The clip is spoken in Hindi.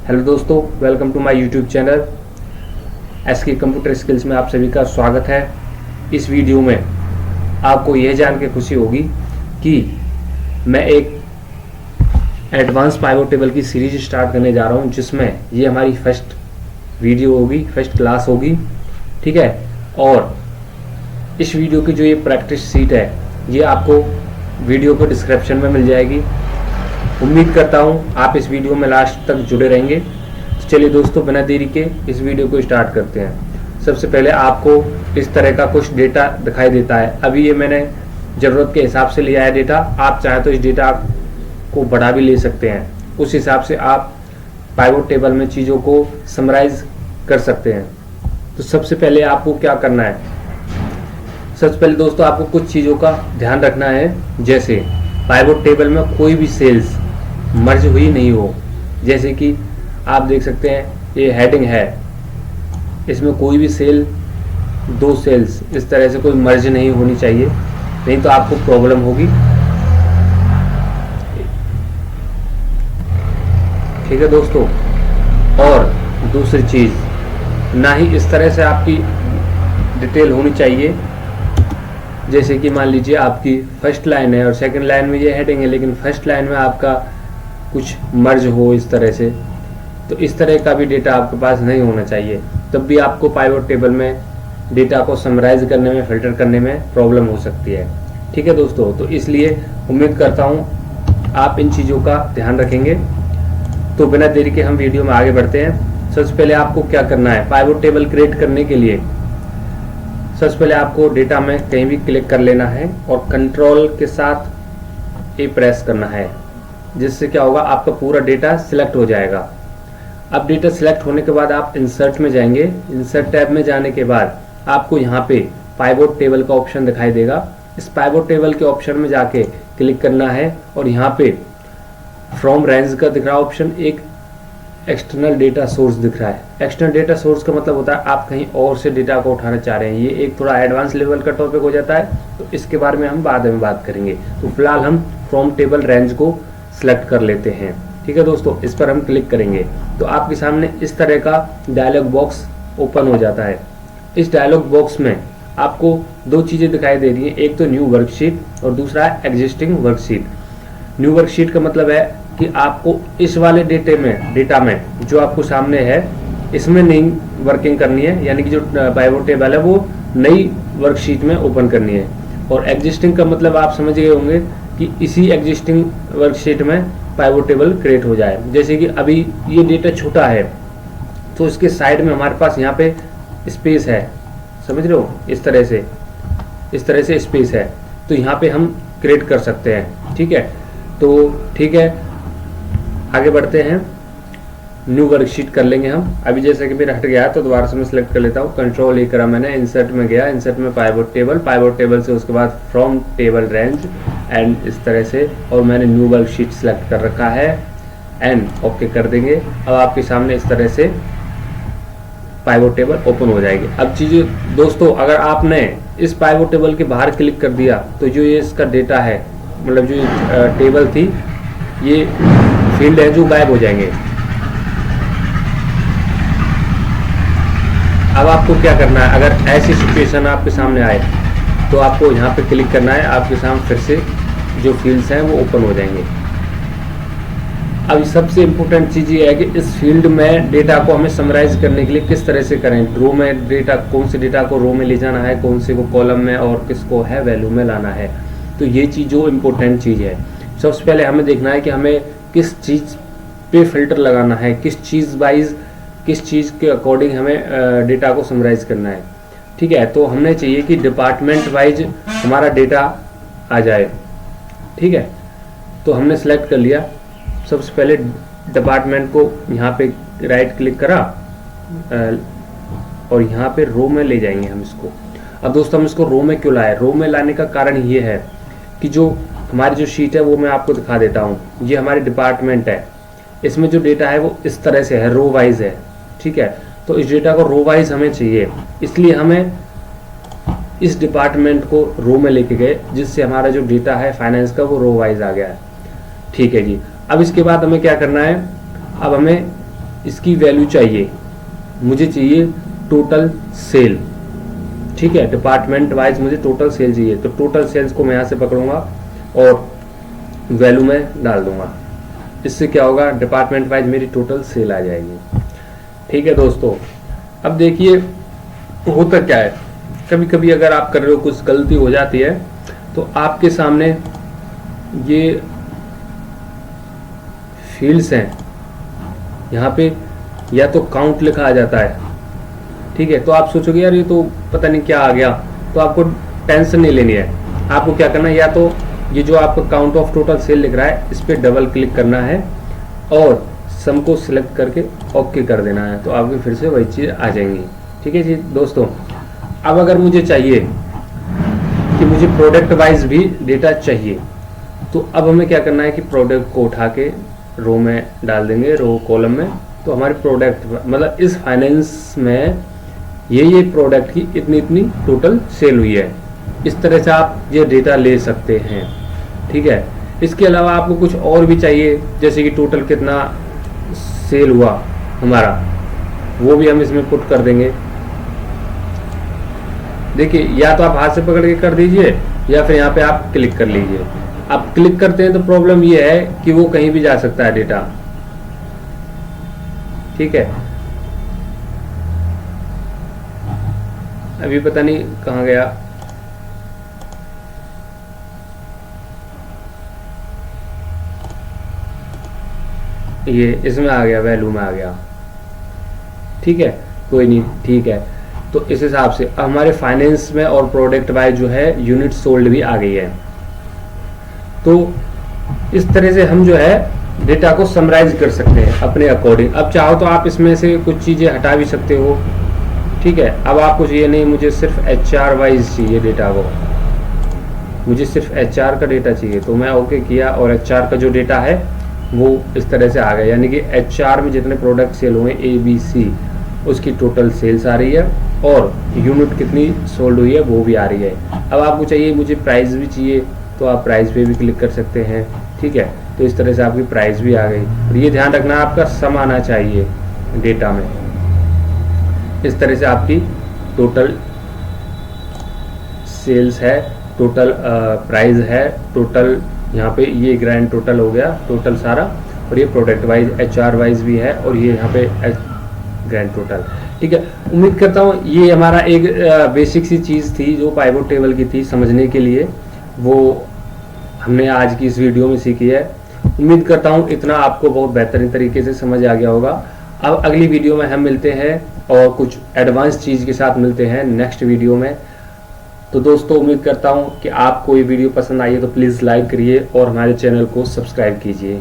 हेलो दोस्तों, welcome to my YouTube channel SK computer skills में आप सभी का स्वागत है। इस वीडियो में आपको यह जान के खुशी होगी कि मैं एक एडवांस पाइवट टेबल की सीरीज स्टार्ट करने जा रहा हूं, जिसमें ये हमारी फर्स्ट वीडियो होगी, फर्स्ट क्लास होगी। ठीक है, और इस वीडियो की जो ये प्रैक्टिस सीट है ये आपको वीडियो को डिस्क्रिप्शन में मिल जाएगी। उम्मीद करता हूँ आप इस वीडियो में लास्ट तक जुड़े रहेंगे। तो चलिए दोस्तों, बिना देरी के इस वीडियो को स्टार्ट करते हैं। सबसे पहले आपको इस तरह का कुछ डेटा दिखाई देता है। अभी ये मैंने ज़रूरत के हिसाब से लिया है डेटा। आप चाहें तो इस डेटा को बढ़ा भी ले सकते हैं, उस हिसाब से आप पाइवट टेबल में चीज़ों को समराइज कर सकते हैं। तो सबसे पहले आपको क्या करना है, सबसे पहले दोस्तों आपको कुछ चीज़ों का ध्यान रखना है। जैसे पाइवट टेबल में कोई भी सेल्स मर्ज हुई नहीं हो। जैसे कि आप देख सकते हैं ये हेडिंग है, इसमें कोई भी सेल, दो सेल्स इस तरह से कोई मर्ज नहीं होनी चाहिए, नहीं तो आपको प्रॉब्लम होगी। ठीक है दोस्तों, और दूसरी चीज़, ना ही इस तरह से आपकी डिटेल होनी चाहिए। जैसे कि मान लीजिए आपकी फर्स्ट लाइन है और सेकंड लाइन में ये हेडिंग है, लेकिन फर्स्ट लाइन में आपका कुछ मर्ज हो इस तरह से, तो इस तरह का भी डेटा आपके पास नहीं होना चाहिए। तब भी आपको पाइवट टेबल में डेटा को समराइज करने में, फिल्टर करने में प्रॉब्लम हो सकती है। ठीक है दोस्तों, तो इसलिए उम्मीद करता हूँ आप इन चीज़ों का ध्यान रखेंगे। तो बिना देरी के हम वीडियो में आगे बढ़ते हैं। सबसे पहले आपको क्या करना है, पाइवट टेबल क्रिएट करने के लिए सबसे पहले आपको डेटा में कहीं भी क्लिक कर लेना है और कंट्रोल के साथ ए प्रेस करना है, जिससे क्या होगा, आपका पूरा डेटा सिलेक्ट हो जाएगा। अब डेटा सिलेक्ट होने के बाद आप इंसर्ट में जाएंगे। इंसर्ट टैब में जाने के बाद आपको यहाँ पे पाइवट टेबल का ऑप्शन दिखाई देगा। इस पाइवट टेबल के ऑप्शन में जाके क्लिक करना है और यहाँ पे फ्रॉम रेंज का दिख रहा ऑप्शन, एक एक्सटर्नल डेटा सोर्स दिख रहा है। एक्सटर्नल डेटा सोर्स का मतलब होता है आप कहीं और से डेटा को उठाना चाह रहे हैं। ये एक थोड़ा एडवांस लेवल का टॉपिक हो जाता है, तो इसके बारे में हम बाद में बात करेंगे। तो फिलहाल हम फ्रॉम टेबल रेंज को सिलेक्ट कर लेते हैं। ठीक है दोस्तों, इस पर हम क्लिक करेंगे तो आपके सामने इस तरह का डायलॉग बॉक्स ओपन हो जाता है। इस डायलॉग बॉक्स में आपको दो चीज़ें दिखाई दे रही हैं, एक तो न्यू वर्कशीट और दूसरा है एग्जिस्टिंग वर्कशीट। न्यू वर्कशीट का मतलब है कि आपको इस वाले डेटा में जो आपको सामने है इसमें नई वर्किंग करनी है, यानी कि जो पाइवट टेबल है वो नई वर्कशीट में ओपन करनी है। और एग्जिस्टिंग का मतलब आप समझ गए होंगे कि इसी एग्जिस्टिंग वर्कशीट में पाइवट टेबल क्रिएट हो जाए। जैसे कि अभी ये डेटा छोटा है तो इसके साइड में हमारे पास यहाँ पे स्पेस है, समझ रहे हो, इस तरह से स्पेस है, तो यहाँ पे हम क्रिएट कर सकते हैं। ठीक है, तो ठीक है, आगे बढ़ते हैं। न्यू वर्कशीट कर लेंगे हम। अभी जैसे कि मेरा हट गया तो दोबारा से मैं सिलेक्ट कर लेता हूँ, कंट्रोल ए करा मैंने, इंसर्ट में गया, इंसर्ट में पाइवट टेबल से उसके बाद फ्रॉम टेबल रेंज एंड इस तरह से, और मैंने न्यू वर्कशीट सिलेक्ट कर रखा है एंड ओके कर देंगे। अब आपके सामने इस तरह से पाइवट टेबल ओपन हो जाएगी। अब चीज़ें दोस्तों, अगर आपने इस पाइवट टेबल के बाहर क्लिक कर दिया तो जो ये इसका डेटा है, मतलब जो टेबल थी, ये फील्ड है, जो गायब हो जाएंगे। अब आपको क्या करना है, अगर ऐसी सिचुएशन आपके सामने आए तो आपको यहाँ पे क्लिक करना है, आपके सामने फिर से जो फील्ड्स हैं वो ओपन हो जाएंगे। अब सबसे इम्पोर्टेंट चीज़ ये है कि इस फील्ड में डेटा को हमें समराइज करने के लिए किस तरह से करें। रो में डेटा, कौन से डेटा को रो में ले जाना है, कौन से को कॉलम में, और किसको है वैल्यू में लाना है। तो ये चीज़ जो इम्पोर्टेंट चीज़ है, सबसे पहले हमें देखना है कि हमें किस चीज़ पे फिल्टर लगाना है, किस चीज़ वाइज, किस चीज़ के अकॉर्डिंग हमें डेटा को समराइज करना है। ठीक है, तो हमने चाहिए कि डिपार्टमेंट वाइज हमारा डेटा आ जाए। ठीक है, तो हमने सेलेक्ट कर लिया। सबसे पहले डिपार्टमेंट को यहाँ पे राइट क्लिक करा और यहाँ पे रो में ले जाएंगे हम इसको। अब दोस्तों, हम इसको रो में क्यों लाए, रो में लाने का कारण ये है कि जो हमारी जो शीट है वो मैं आपको दिखा देता हूँ। ये हमारी डिपार्टमेंट है, इसमें जो डेटा है वो इस तरह से है, रो वाइज है। ठीक है, तो इस डेटा को रो वाइज हमें चाहिए, इसलिए हमें इस डिपार्टमेंट को रो में लेके गए, जिससे हमारा जो डेटा है फाइनेंस का वो रो वाइज आ गया है। ठीक है जी, अब इसके बाद हमें क्या करना है, अब हमें इसकी वैल्यू चाहिए, मुझे चाहिए टोटल सेल, ठीक है, डिपार्टमेंट वाइज मुझे टोटल सेल चाहिए। तो टोटल सेल्स को मैं यहाँ से पकड़ूंगा और वैल्यू में डाल दूंगा। इससे क्या होगा, डिपार्टमेंट वाइज मेरी टोटल सेल आ जाएगी। ठीक है दोस्तों, अब देखिए होता क्या है, कभी कभी अगर आप कर रहे हो कुछ गलती हो जाती है तो आपके सामने ये फील्ड्स हैं, यहाँ पे या तो काउंट लिखा आ जाता है, ठीक है, तो आप सोचोगे यार ये तो पता नहीं क्या आ गया, तो आपको टेंशन नहीं लेनी है। आपको क्या करना है, या तो ये जो आपका काउंट ऑफ टोटल सेल लिख रहा है इस पर डबल क्लिक करना है और सम को सिलेक्ट करके ओके कर देना है, तो आपकी फिर से वही चीज़ आ जाएंगी। ठीक है जी दोस्तों, अब अगर मुझे चाहिए कि मुझे प्रोडक्ट वाइज भी डेटा चाहिए, तो अब हमें क्या करना है कि प्रोडक्ट को उठा के रो में डाल देंगे, रो कॉलम में। तो हमारे प्रोडक्ट मतलब इस फाइनेंस में ये प्रोडक्ट की इतनी इतनी टोटल सेल हुई है, इस तरह से आप ये डेटा ले सकते हैं। ठीक है, इसके अलावा आपको कुछ और भी चाहिए, जैसे कि टोटल कितना सेल हुआ हमारा, वो भी हम इसमें पुट कर देंगे। देखिए, या तो आप हाथ से पकड़ के कर दीजिए या फिर यहाँ पे आप क्लिक कर लीजिए। आप क्लिक करते हैं तो प्रॉब्लम ये है कि वो कहीं भी जा सकता है डेटा। ठीक है, अभी पता नहीं कहाँ गया, ये इसमें आ गया, वैल्यू में आ गया। ठीक है, कोई नहीं, ठीक है। तो इस हिसाब से अब हमारे फाइनेंस में और प्रोडक्ट वाइज जो है यूनिट सोल्ड भी आ गई है। तो इस तरह से हम जो है डेटा को समराइज कर सकते हैं अपने अकॉर्डिंग। अब चाहो तो आप इसमें से कुछ चीज़ें हटा भी सकते हो। ठीक है, अब आपको चाहिए नहीं, मुझे सिर्फ HR वाइज चाहिए डेटा को, मुझे सिर्फ HR का डेटा चाहिए, तो मैं ओके किया और HR का जो डेटा है वो इस तरह से आ गया, यानी कि HR में जितने प्रोडक्ट सेल हुए ABC उसकी टोटल सेल्स आ रही है और यूनिट कितनी सोल्ड हुई है वो भी आ रही है। अब आपको चाहिए, मुझे प्राइस भी चाहिए, तो आप प्राइस पे भी क्लिक कर सकते हैं। ठीक है, तो इस तरह से आपकी प्राइस भी आ गई। और ये ध्यान रखना आपका सम आना चाहिए डेटा में। इस तरह से आपकी टोटल सेल्स है, टोटल प्राइस है, टोटल यहाँ पे ये ग्रैंड टोटल हो गया टोटल सारा, और ये प्रोडक्ट वाइज HR वाइज भी है, और ये यहाँ पे ग्रैंड टोटल। ठीक है, उम्मीद करता हूँ ये हमारा एक बेसिक सी चीज़ थी जो पाइवोट टेबल की थी समझने के लिए, वो हमने आज की इस वीडियो में सीखी है। उम्मीद करता हूँ इतना आपको बहुत बेहतरीन तरीके से समझ आ गया होगा। अब अगली वीडियो में हम मिलते हैं और कुछ एडवांस चीज़ के साथ मिलते हैं नेक्स्ट वीडियो में। तो दोस्तों, उम्मीद करता हूँ कि आपको ये वीडियो पसंद आई है, तो प्लीज़ लाइक करिए और हमारे चैनल को सब्सक्राइब कीजिए।